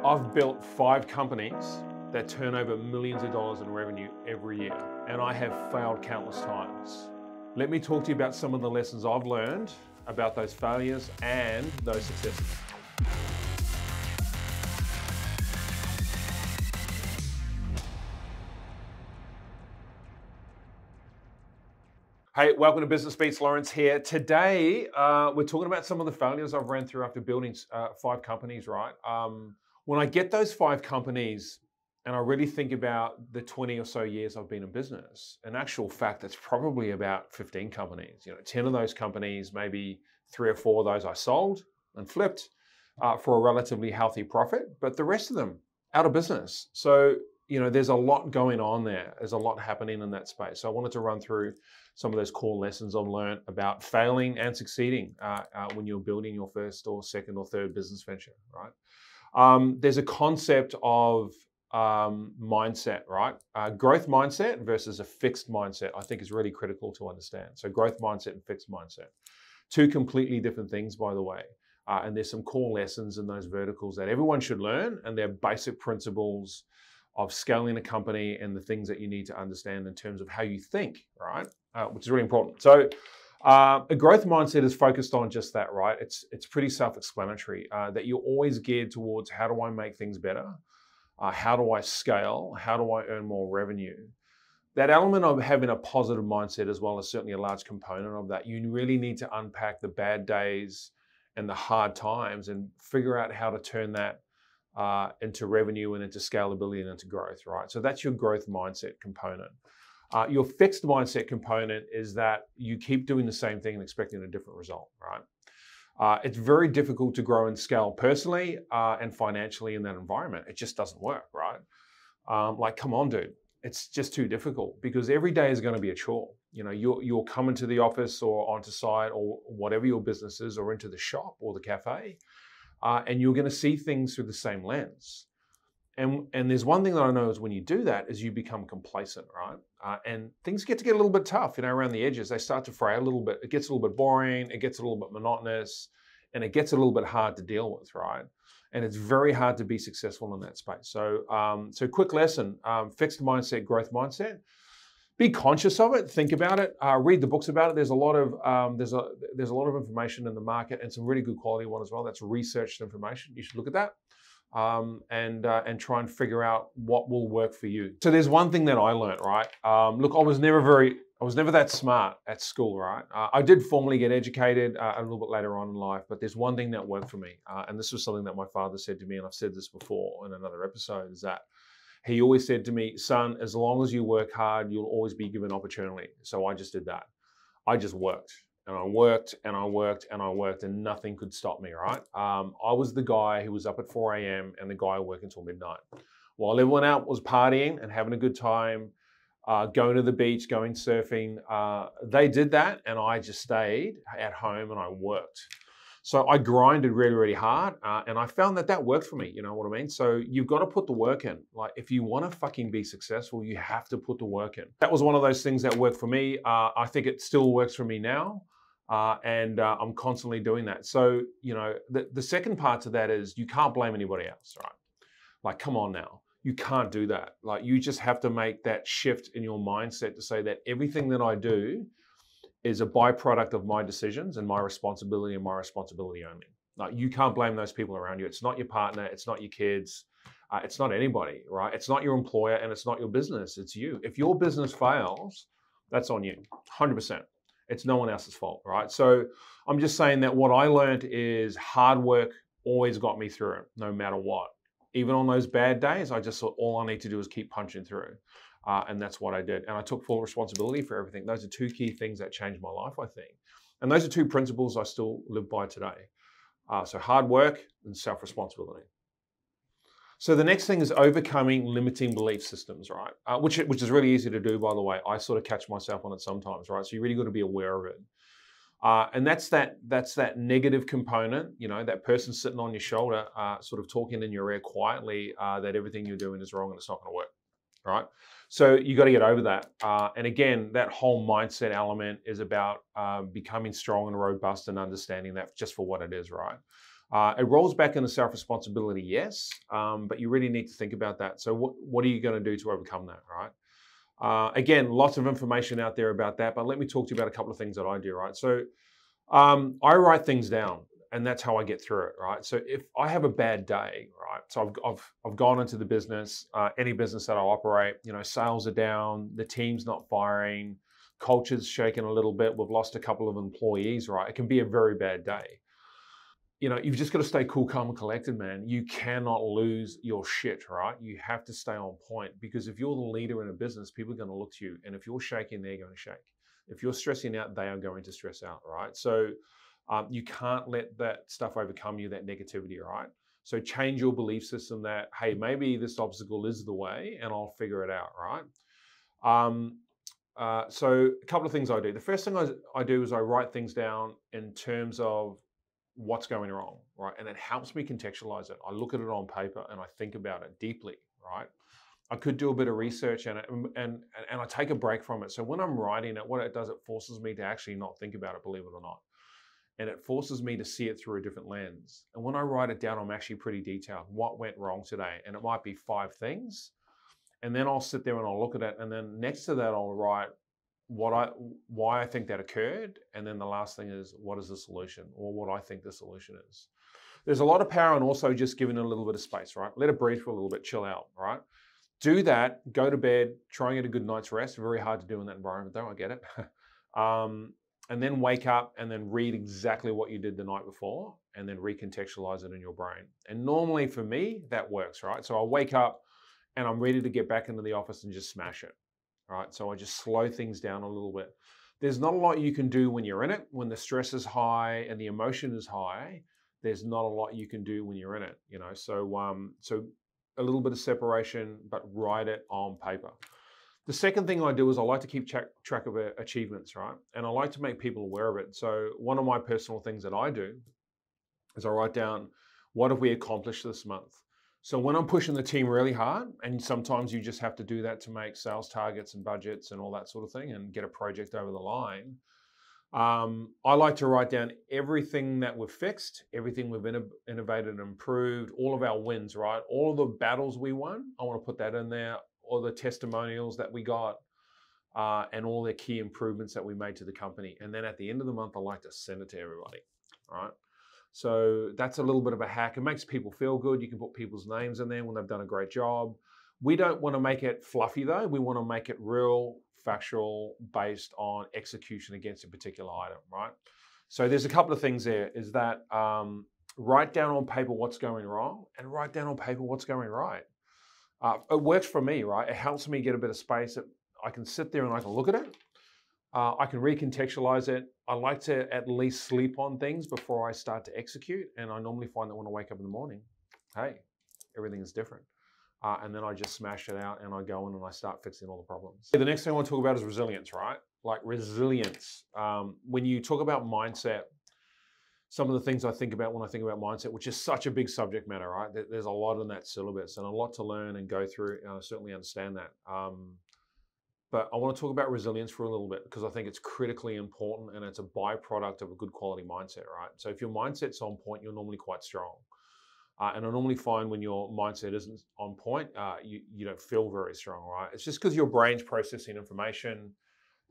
I've built 5 companies that turn over millions of dollars in revenue every year, and I have failed countless times. Let me talk to you about some of the lessons I've learned about those failures and those successes. Hey, welcome to Business Beats. Lawrence here. Today, we're talking about some of the failures I've ran through after building 5 companies, right? When I get those 5 companies and I really think about the 20 or so years I've been in business, in actual fact, it's probably about 15 companies. 10 of those companies, maybe 3 or 4 of those I sold and flipped for a relatively healthy profit, but the rest of them out of business. So, there's a lot going on there. There's a lot happening in that space. So I wanted to run through some of those core lessons I've learned about failing and succeeding when you're building your first or second or third business venture, right? There's a concept of mindset, right? Growth mindset versus a fixed mindset, I think is really critical to understand. So growth mindset and fixed mindset. 2 completely different things, by the way. And there's some core lessons in those verticals that everyone should learn, and they're basic principles of scaling a company and the things that you need to understand in terms of how you think, right? Which is really important. So a growth mindset is focused on just that, right? It's pretty self-explanatory that you're always geared towards how do I make things better? How do I scale? How do I earn more revenue? That element of having a positive mindset as well is certainly a large component of that. You really need to unpack the bad days and the hard times and figure out how to turn that into revenue and into scalability and into growth, right? So that's your growth mindset component. Your fixed mindset component is that you keep doing the same thing and expecting a different result, right? It's very difficult to grow and scale personally and financially in that environment. It just doesn't work, right? Come on, dude. It's just too difficult because every day is going to be a chore. You're coming to the office or onto site or whatever your business is, or into the shop or the cafe, and you're going to see things through the same lens. And there's one thing that I know is when you do that is you become complacent, right? And things get a little bit tough, around the edges. They start to fray a little bit. It gets a little bit boring. It gets a little bit monotonous, and it gets a little bit hard to deal with, right? And it's very hard to be successful in that space. So, quick lesson: fixed mindset, growth mindset. Be conscious of it. Think about it. Read the books about it. There's a lot of there's a lot of information in the market, and some really good quality one as well. That's researched information. You should look at that. And try and figure out what will work for you. So there's one thing that I learned, right? Look, I was never that smart at school, right? I did formally get educated a little bit later on in life, but there's one thing that worked for me. And this was something that my father said to me, and I've said this before in another episode, is that he always said to me, son, as long as you work hard, you'll always be given opportunity. So I just did that. I just worked. And I worked and I worked and I worked, and nothing could stop me, right? I was the guy who was up at 4 a.m. and the guy who worked until midnight. While everyone out was partying and having a good time, going to the beach, going surfing, they did that, and I just stayed at home and I worked. So I grinded really, really hard, and I found that worked for me, you know what I mean? So you've got to put the work in. Like, if you want to fucking be successful, you have to put the work in. That was one of those things that worked for me. I think it still works for me now. And I'm constantly doing that. So, the second part to that is you can't blame anybody else, right? Like, come on now. You can't do that. Like, you just have to make that shift in your mindset to say that everything that I do is a byproduct of my decisions and my responsibility only. Like, you can't blame those people around you. It's not your partner. It's not your kids. It's not anybody, right? It's not your employer, and it's not your business. It's you. If your business fails, that's on you, 100%. It's no one else's fault, right? So I'm just saying that what I learned is hard work always got me through it, no matter what. Even on those bad days, I just thought all I need to do is keep punching through. And that's what I did. And I took full responsibility for everything. Those are 2 key things that changed my life, I think. And those are 2 principles I still live by today. So hard work and self-responsibility. So the next thing is overcoming limiting belief systems, right? Which is really easy to do, by the way. I sort of catch myself on it sometimes, right? So you really got to be aware of it. And that's that negative component, that person sitting on your shoulder, sort of talking in your ear quietly, that everything you're doing is wrong and it's not going to work, right? So you got to get over that. And again, that whole mindset element is about becoming strong and robust and understanding that just for what it is, right? It rolls back into self-responsibility, yes, but you really need to think about that. So what are you going to do to overcome that, right? Again, lots of information out there about that, but let me talk to you about a couple of things that I do, right? So I write things down, and that's how I get through it, right? So if I have a bad day, right? So I've gone into the business, any business that I operate, sales are down, the team's not firing, culture's shaken a little bit, we've lost a couple of employees, right? It can be a very bad day. You've just got to stay cool, calm, and collected, man. You cannot lose your shit, right? You have to stay on point, because if you're the leader in a business, people are going to look to you. And if you're shaking, they're going to shake. If you're stressing out, they are going to stress out, right? So you can't let that stuff overcome you, that negativity, right? So change your belief system that, hey, maybe this obstacle is the way and I'll figure it out, right? So a couple of things I do. The first thing I do is I write things down in terms of what's going wrong, right? And it helps me contextualize it. I look at it on paper and I think about it deeply, right? I could do a bit of research in it, and I take a break from it. So when I'm writing it, what it does, it forces me to actually not think about it, believe it or not. And it forces me to see it through a different lens. And when I write it down, I'm actually pretty detailed. What went wrong today? And it might be 5 things. And then I'll sit there and I'll look at it. And then next to that, I'll write why I think that occurred. And then the last thing is, what is the solution, or what I think the solution is. There's a lot of power in also just giving it a little bit of space, right? Let it breathe for a little bit, chill out, right? Do that, go to bed, try and get a good night's rest. Very hard to do in that environment though, I get it. And then wake up and then read exactly what you did the night before and then recontextualize it in your brain. And normally for me, that works, right? So I'll wake up and I'm ready to get back into the office and just smash it, right? So I just slow things down a little bit. There's not a lot you can do when you're in it. When the stress is high and the emotion is high, there's not a lot you can do when you're in it, So a little bit of separation, but write it on paper. The second thing I do is I like to keep track of achievements, right? And I like to make people aware of it. So one of my personal things that I do is I write down, what have we accomplished this month? So when I'm pushing the team really hard, and sometimes you just have to do that to make sales targets and budgets and all that sort of thing and get a project over the line, I like to write down everything that we've fixed, everything we've innovated and improved, all of our wins, right? All of the battles we won, I want to put that in there, all the testimonials that we got, and all the key improvements that we made to the company. And then at the end of the month, I like to send it to everybody, right? So that's a little bit of a hack. It makes people feel good. You can put people's names in there when they've done a great job. We don't want to make it fluffy though. We want to make it real, factual, based on execution against a particular item, right? So there's a couple of things there, is that write down on paper what's going wrong and write down on paper what's going right. It works for me, right? It helps me get a bit of space. I can sit there and I can look at it. I can recontextualize it. I like to at least sleep on things before I start to execute. And I normally find that when I wake up in the morning, hey, everything is different. And then I just smash it out and I go in and I start fixing all the problems. The next thing I want to talk about is resilience, right? Like resilience. When you talk about mindset, some of the things I think about when I think about mindset, which is such a big subject matter, right? There's a lot in that syllabus and a lot to learn and go through. And I certainly understand that. But I want to talk about resilience for a little bit, because I think it's critically important and it's a byproduct of a good quality mindset, right? So if your mindset's on point, you're normally quite strong. And I normally find when your mindset isn't on point, you don't feel very strong, right? It's just because your brain's processing information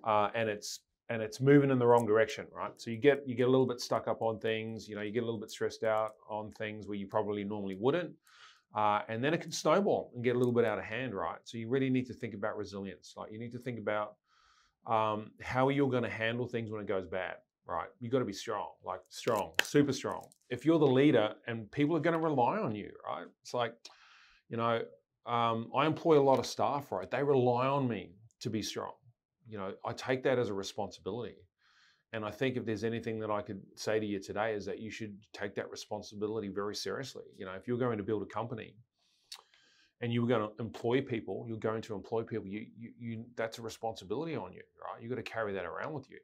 and it's moving in the wrong direction, right? So you get a little bit stuck up on things, you get a little bit stressed out on things where you probably normally wouldn't. And then it can snowball and get a little bit out of hand, right? So you really need to think about resilience. Like you need to think about how you're going to handle things when it goes bad, right? You got to be strong, like strong, super strong. If you're the leader and people are going to rely on you, right? It's like, I employ a lot of staff, right? They rely on me to be strong. I take that as a responsibility. And I think if there's anything that I could say to you today is that you should take that responsibility very seriously. If you're going to build a company and you're going to employ people, that's a responsibility on you, right? You've got to carry that around with you.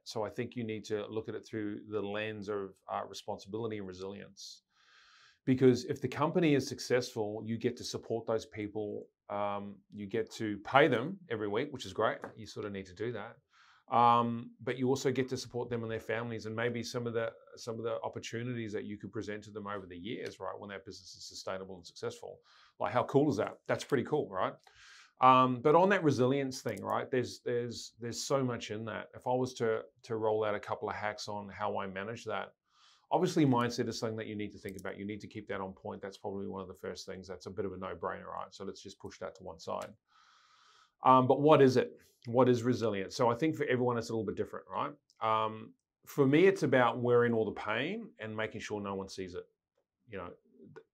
So I think you need to look at it through the lens of responsibility and resilience. Because if the company is successful, you get to support those people. You get to pay them every week, which is great. You sort of need to do that. But you also get to support them and their families, and maybe some of the opportunities that you could present to them over the years, right? When that business is sustainable and successful, like how cool is that? That's pretty cool, right? But on that resilience thing, right? There's so much in that. If I was to roll out a couple of hacks on how I manage that, obviously mindset is something that you need to think about. You need to keep that on point. That's probably one of the first things. That's a bit of a no-brainer, right? So let's just push that to one side. But what is it? What is resilience? So I think for everyone, it's a little bit different, right? For me, it's about wearing all the pain and making sure no one sees it. You know,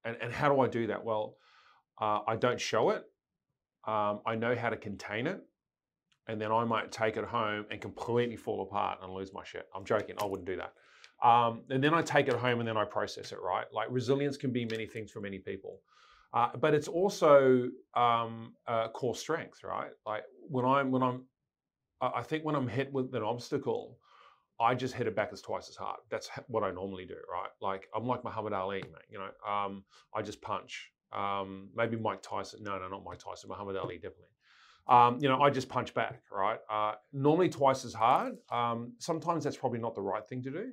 and how do I do that? Well, I don't show it. I know how to contain it, and then I might take it home and completely fall apart and lose my shit. I'm joking. I wouldn't do that. And then I take it home and then I process it, right? Like resilience can be many things for many people. But it's also core strength, right? Like I think when I'm hit with an obstacle, I just hit it back as twice as hard. That's what I normally do, right? Like I'm like Muhammad Ali, mate. You know, I just punch. Maybe Mike Tyson. No, not Mike Tyson. Muhammad Ali, definitely. You know, I just punch back, right? Normally twice as hard. Sometimes that's probably not the right thing to do.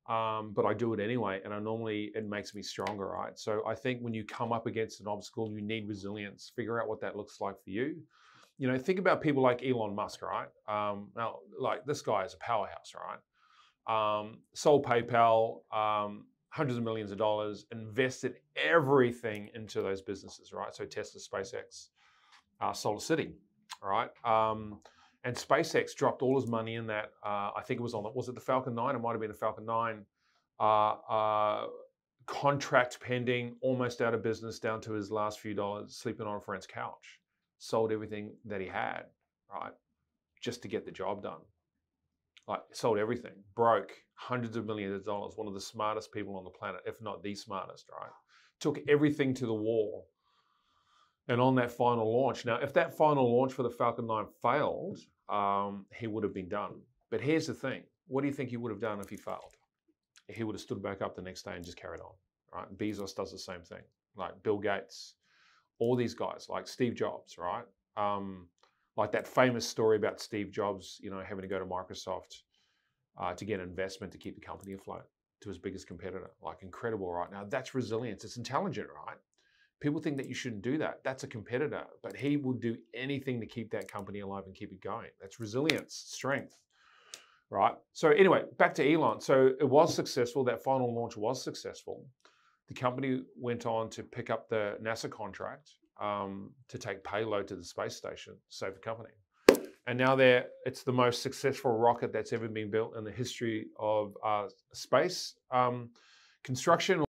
But I do it anyway, and it makes me stronger, right? So I think when you come up against an obstacle, you need resilience. Figure out what that looks like for you. You know, think about people like Elon Musk, right? Now, like this guy is a powerhouse, right? Sold PayPal, hundreds of millions of dollars, invested everything into those businesses, right? So Tesla, SpaceX, SolarCity, right? And SpaceX dropped all his money in that. I think it was it the Falcon 9? It might have been a Falcon 9 contract pending, almost out of business, down to his last few dollars, sleeping on a friend's couch. Sold everything that he had, right, just to get the job done. Like sold everything, broke hundreds of millions of dollars. One of the smartest people on the planet, if not the smartest, right? Took everything to the wall. And on that final launch, now, if that final launch for the Falcon 9 failed, he would have been done. But here's the thing. What do you think he would have done if he failed? He would have stood back up the next day and just carried on, right? Bezos does the same thing. Like Bill Gates, all these guys, like Steve Jobs, right? Like that famous story about Steve Jobs, you know, having to go to Microsoft to get investment to keep the company afloat to his biggest competitor. Like incredible, right? Now, that's resilience. It's intelligent, right? People think that you shouldn't do that. That's a competitor, but he will do anything to keep that company alive and keep it going. That's resilience, strength, right? So anyway, back to Elon. So it was successful. That final launch was successful. The company went on to pick up the NASA contract to take payload to the space station, save the company. And now it's the most successful rocket that's ever been built in the history of space construction.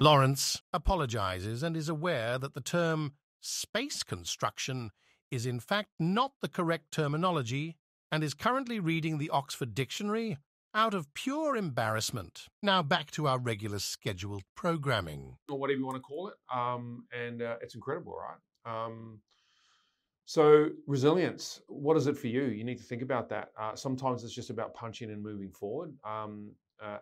Lawrence apologizes and is aware that the term space construction is in fact not the correct terminology and is currently reading the Oxford Dictionary out of pure embarrassment. Now back to our regular scheduled programming. Or whatever you want to call it. And it's incredible, right? So resilience, what is it for you? You need to think about that. Sometimes it's just about punching and moving forward.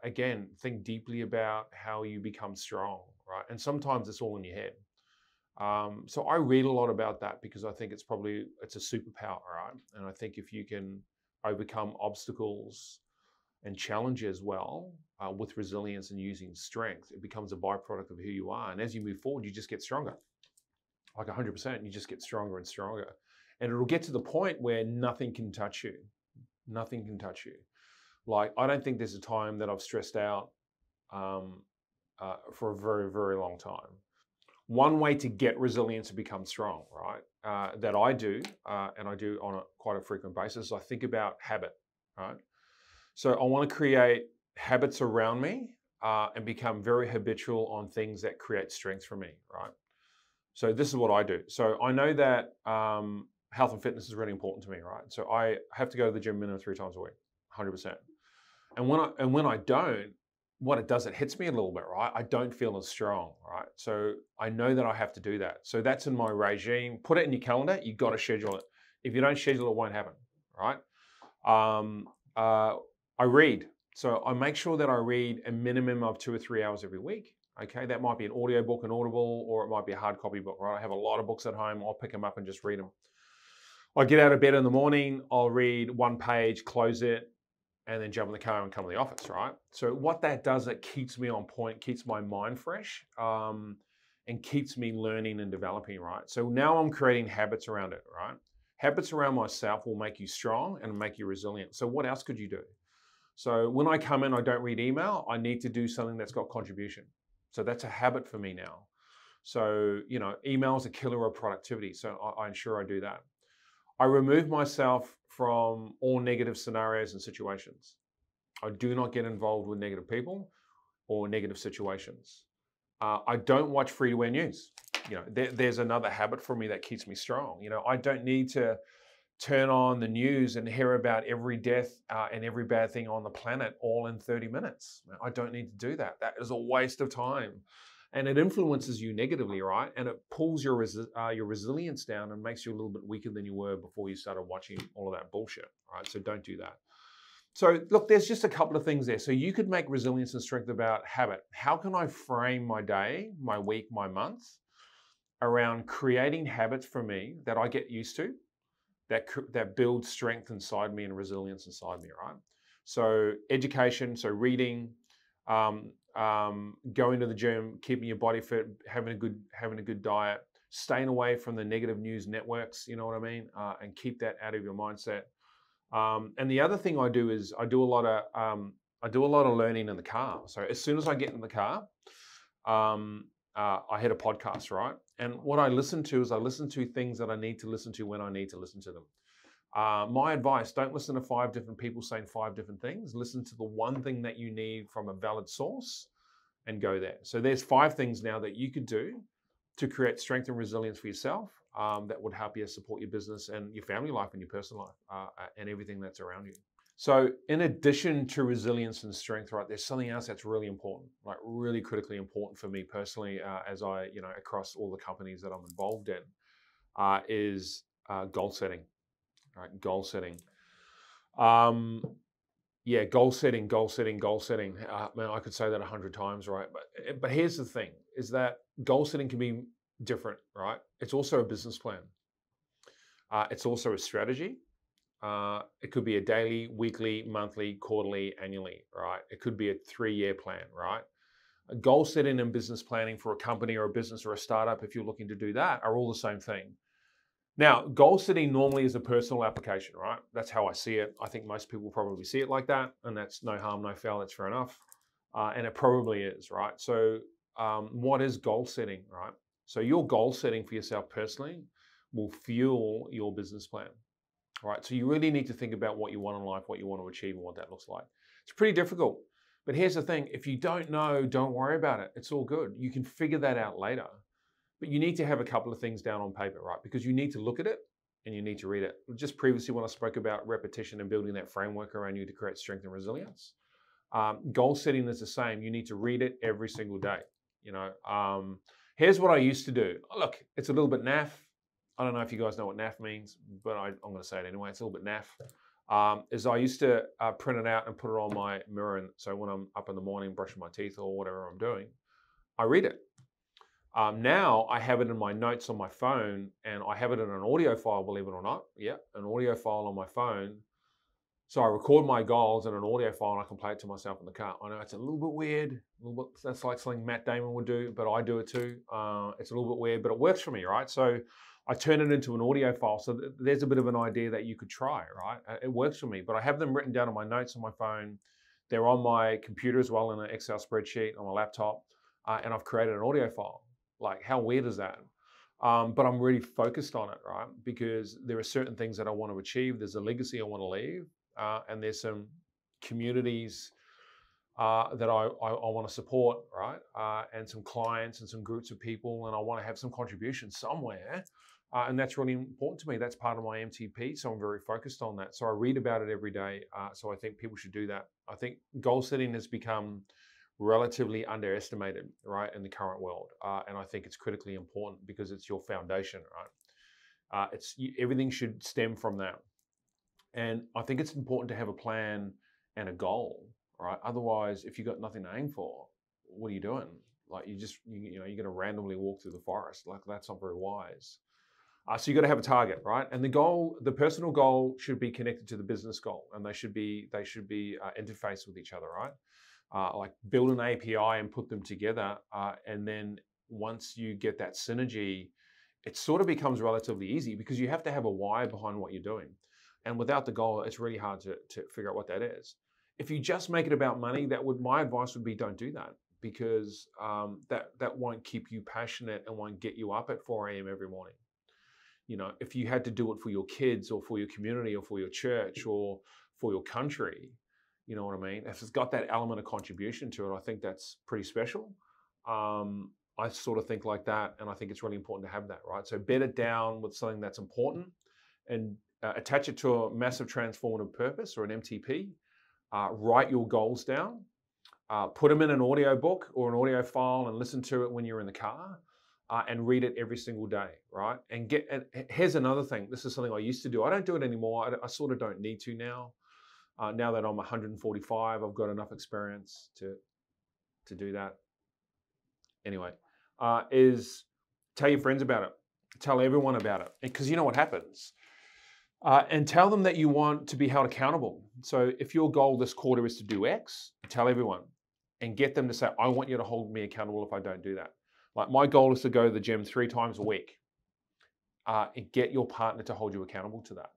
Again, think deeply about how you become strong, right? And sometimes it's all in your head. So I read a lot about that because I think it's a superpower, right? And I think if you can overcome obstacles and challenges well with resilience and using strength, it becomes a byproduct of who you are. And as you move forward, you just get stronger. Like 100%, you just get stronger and stronger. And it'll get to the point where nothing can touch you. Nothing can touch you. Like, I don't think there's a time that I've stressed out for a very, very long time. One way to get resilience to become strong, right, that I do, and I do on quite a frequent basis, I think about habit, right? So I want to create habits around me and become very habitual on things that create strength for me, right? So this is what I do. So I know that health and fitness is really important to me, right? So I have to go to the gym minimum 3 times a week, 100%. And when I don't, what it does, it hits me a little bit, right? I don't feel as strong, right? So I know that I have to do that. So that's in my regime. Put it in your calendar. You got to schedule it. If you don't schedule it, it won't happen, right? I read. So I make sure that I read a minimum of 2 or 3 hours every week. Okay, that might be an audio book, an Audible, or it might be a hard copy book, right? I have a lot of books at home. I'll pick them up and just read them. I get out of bed in the morning, I'll read one page, close it, and then jump in the car and come to the office, right? So what that does, it keeps me on point, keeps my mind fresh, and keeps me learning and developing, right? So now I'm creating habits around it, right? Habits around myself will make you strong and make you resilient. So what else could you do? So when I come in, I don't read email. I need to do something that's got contribution. So that's a habit for me now. So, email is a killer of productivity. So I ensure I do that. I remove myself from all negative scenarios and situations. I do not get involved with negative people or negative situations. I don't watch free-to-air news. There's another habit for me that keeps me strong. I don't need to turn on the news and hear about every death and every bad thing on the planet all in 30 minutes. I don't need to do that. That is a waste of time. And it influences you negatively, right? And it pulls your resilience down and makes you a little bit weaker than you were before you started watching all of that bullshit, right? So don't do that. So look, there's just a couple of things there. So you could make resilience and strength about habit. How can I frame my day, my week, my month around creating habits for me that I get used to, that build strength inside me and resilience inside me, right? So education, so reading, going to the gym, keeping your body fit, having a good diet, staying away from the negative news networks, you know what I mean, and keep that out of your mindset. And the other thing I do is I do a lot of learning in the car. So as soon as I get in the car, I hit a podcast, right? And what I listen to things that I need to listen to when I need to listen to them. My advice, don't listen to 5 different people saying 5 different things. Listen to the one thing that you need from a valid source and go there. So there's 5 things now that you could do to create strength and resilience for yourself that would help you support your business and your family life and your personal life and everything that's around you. So in addition to resilience and strength, right, there's something else that's really important, like really critically important for me personally, as I, across all the companies that I'm involved in, is goal setting, right? Goal setting. Yeah, goal setting. Man, I could say that 100 times, right? But here's the thing, is that goal setting can be different, right? It's also a business plan. It's also a strategy. It could be a daily, weekly, monthly, quarterly, annually, right? It could be a 3-year plan, right? A goal setting and business planning for a company or a business or a startup, if you're looking to do that, are all the same thing. Now, goal setting normally is a personal application, right? That's how I see it. I think most people probably see it like that, and that's no harm, no foul, that's fair enough. And it probably is, right? So what is goal setting, right? So your goal setting for yourself personally will fuel your business plan. Right, so you really need to think about what you want in life, what you want to achieve, and what that looks like. It's pretty difficult, but here's the thing: if you don't know, don't worry about it. It's all good. You can figure that out later. But you need to have a couple of things down on paper, right? Because you need to look at it and you need to read it. Just previously, when I spoke about repetition and building that framework around you to create strength and resilience, goal setting is the same. You need to read it every single day. Here's what I used to do. Look, it's a little bit naff. I don't know if you guys know what naff means, but I'm going to say it anyway. It's a little bit naff. Is I used to print it out and put it on my mirror. And so when I'm up in the morning brushing my teeth or whatever I'm doing, I read it. Now I have it in my notes on my phone, and I have it in an audio file, believe it or not. Yeah, an audio file on my phone. So I record my goals in an audio file and I can play it to myself in the car. I know it's a little bit weird. That's like something Matt Damon would do, but I do it too. It's a little bit weird, but it works for me, right? So I turn it into an audio file. So there's a bit of an idea that you could try, right? It works for me, but I have them written down on my notes on my phone. They're on my computer as well in an Excel spreadsheet on my laptop. And I've created an audio file. Like, how weird is that? But I'm really focused on it, right? Because there are certain things that I want to achieve. There's a legacy I want to leave. And there's some communities that I want to support, right? And some clients and some groups of people, and I want to have some contribution somewhere. And that's really important to me. That's part of my MTP, so I'm very focused on that. So I read about it every day. So I think people should do that. I think goal setting has become relatively underestimated, right, in the current world. And I think it's critically important because it's your foundation, right? Everything should stem from that. And I think it's important to have a plan and a goal, right? Otherwise, if you've got nothing to aim for, what are you doing? Like you're going to randomly walk through the forest. Like that's not very wise. So you got to have a target, right? And the personal goal should be connected to the business goal, and they should be interfaced with each other, right? Like build an API and put them together, and then once you get that synergy, it sort of becomes relatively easy because you have to have a why behind what you're doing. And without the goal, it's really hard to figure out what that is. If you just make it about money, my advice would be don't do that, because that won't keep you passionate and won't get you up at 4 a.m. every morning. If you had to do it for your kids or for your community or for your church or for your country, you know what I mean? If it's got that element of contribution to it, I think that's pretty special. I sort of think like that, and I think it's really important to have that, right? So bed it down with something that's important and attach it to a massive transformative purpose or an MTP. Write your goals down, put them in an audio book or an audio file and listen to it when you're in the car, and read it every single day, right? And here's another thing. This is something I used to do. I don't do it anymore. I sort of don't need to now. Now that I'm 145, I've got enough experience to do that. Anyway, is tell your friends about it. Tell everyone about it. Because you know what happens. And tell them that you want to be held accountable. So if your goal this quarter is to do X, tell everyone and get them to say, I want you to hold me accountable if I don't do that. Like my goal is to go to the gym 3 times a week. And get your partner to hold you accountable to that.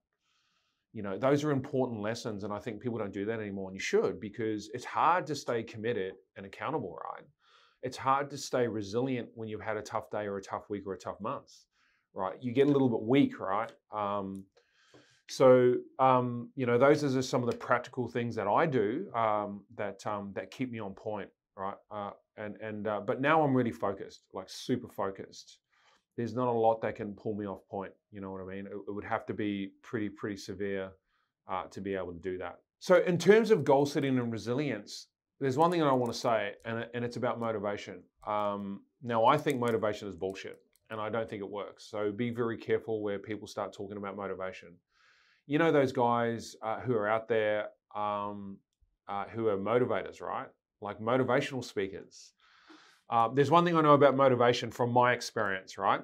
Those are important lessons, and I think people don't do that anymore, and you should, because it's hard to stay committed and accountable, right? It's hard to stay resilient when you've had a tough day or a tough week or a tough month, right? You get a little bit weak, right? Those are just some of the practical things that I do that keep me on point, right? But now I'm really focused, like super focused. There's not a lot that can pull me off point. You know what I mean? It would have to be pretty severe to be able to do that. So in terms of goal setting and resilience, there's one thing that I want to say, and it's about motivation. Now, I think motivation is bullshit, and I don't think it works. So be very careful where people start talking about motivation. You know those guys who are out there who are motivators, right? Like motivational speakers. There's one thing I know about motivation from my experience, right?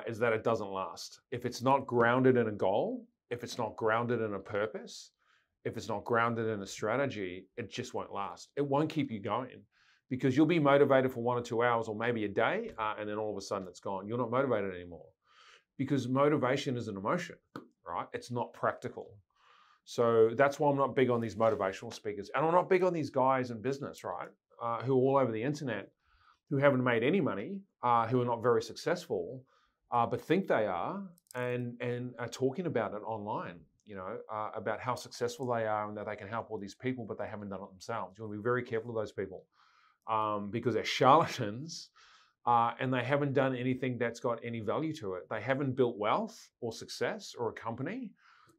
Is that it doesn't last. If it's not grounded in a goal, if it's not grounded in a purpose, if it's not grounded in a strategy, it just won't last. It won't keep you going, because you'll be motivated for 1 or 2 hours or maybe a day, and then all of a sudden it's gone. You're not motivated anymore, because motivation is an emotion, right? It's not practical. So that's why I'm not big on these motivational speakers. And I'm not big on these guys in business, right? Who are all over the internet, who haven't made any money, who are not very successful, but think they are, and are talking about it online, about how successful they are and that they can help all these people, but they haven't done it themselves. You want to be very careful of those people, because they're charlatans, and they haven't done anything that's got any value to it. They haven't built wealth or success or a company.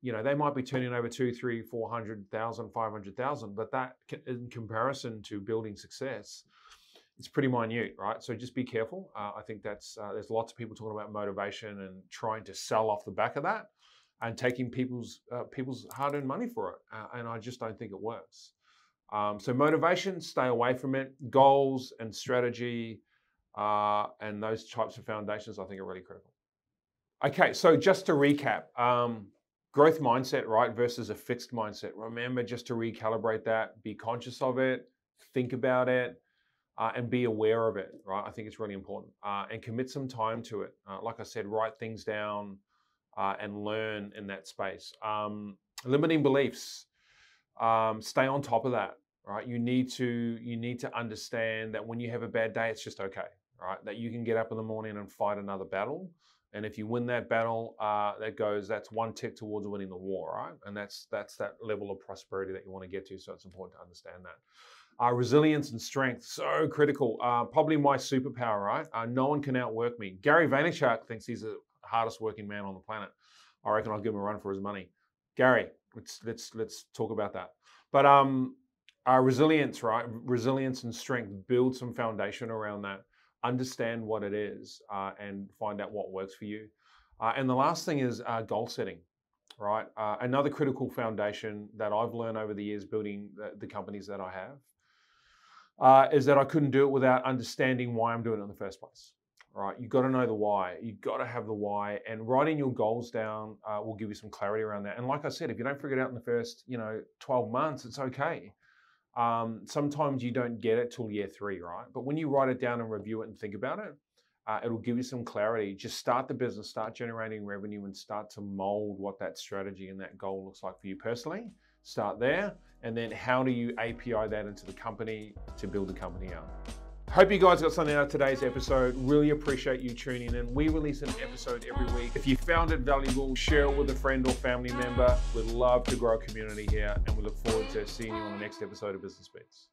They might be turning over 2, 3, 400,000, 500,000, but that in comparison to building success, it's pretty minute, right? So just be careful. I think there's lots of people talking about motivation and trying to sell off the back of that and taking people's hard-earned money for it. And I just don't think it works. So motivation, stay away from it. Goals and strategy and those types of foundations, I think, are really critical. Okay, so just to recap, growth mindset, right, versus a fixed mindset. Remember just to recalibrate that, be conscious of it, think about it, and be aware of it, right? I think it's really important. And commit some time to it. Like I said, write things down and learn in that space. Limiting beliefs. Stay on top of that, right? You need to understand that when you have a bad day, it's just okay, right? That you can get up in the morning and fight another battle. And if you win that battle, that's one tick towards winning the war, right? And that's that level of prosperity that you want to get to. So it's important to understand that. Resilience and strength, so critical. Probably my superpower, right? No one can outwork me. Gary Vaynerchuk thinks he's the hardest working man on the planet. I reckon I'll give him a run for his money. Gary, let's talk about that. But resilience, right? Resilience and strength. Build some foundation around that. Understand what it is and find out what works for you. And the last thing is goal setting. Right, another critical foundation that I've learned over the years building the companies that I have is that I couldn't do it without understanding why I'm doing it in the first place. right? You've got to know the why. You've got to have the why, and writing your goals down will give you some clarity around that. And like I said, if you don't figure it out in the first, 12 months, it's okay. Sometimes you don't get it till year 3, right? But when you write it down and review it and think about it, it'll give you some clarity. Just start the business, start generating revenue, and start to mold what that strategy and that goal looks like for you personally. Start there, and then how do you API that into the company to build the company up? Hope you guys got something out of today's episode. Really appreciate you tuning in. We release an episode every week. If you found it valuable, share it with a friend or family member. We'd love to grow a community here, and we look forward to seeing you on the next episode of Business Beats.